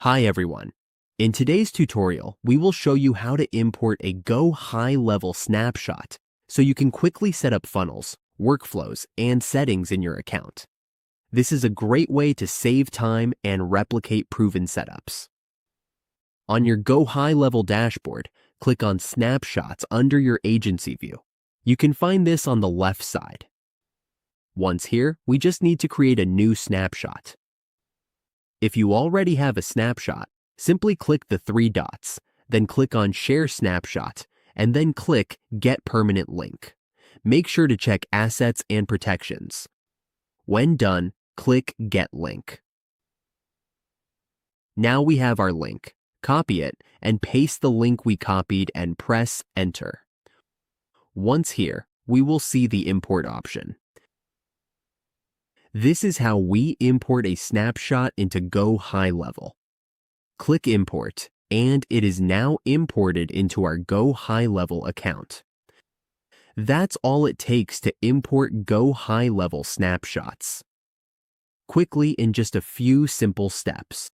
Hi everyone. In today's tutorial, we will show you how to import a Gohighlevel Snapshot so you can quickly set up funnels, workflows, and settings in your account. This is a great way to save time and replicate proven setups. On your Gohighlevel dashboard, click on Snapshots under your agency view. You can find this on the left side. Once here, we just need to create a new snapshot. If you already have a snapshot, simply click the three dots, then click on Share Snapshot, and then click Get Permanent Link. Make sure to check Assets and Protections. When done, click Get Link. Now we have our link. Copy it and paste the link we copied and press Enter. Once here, we will see the Import option. This is how we import a snapshot into Gohighlevel. Click Import, and it is now imported into our Gohighlevel account. That's all it takes to import Gohighlevel snapshots. Quickly in just a few simple steps.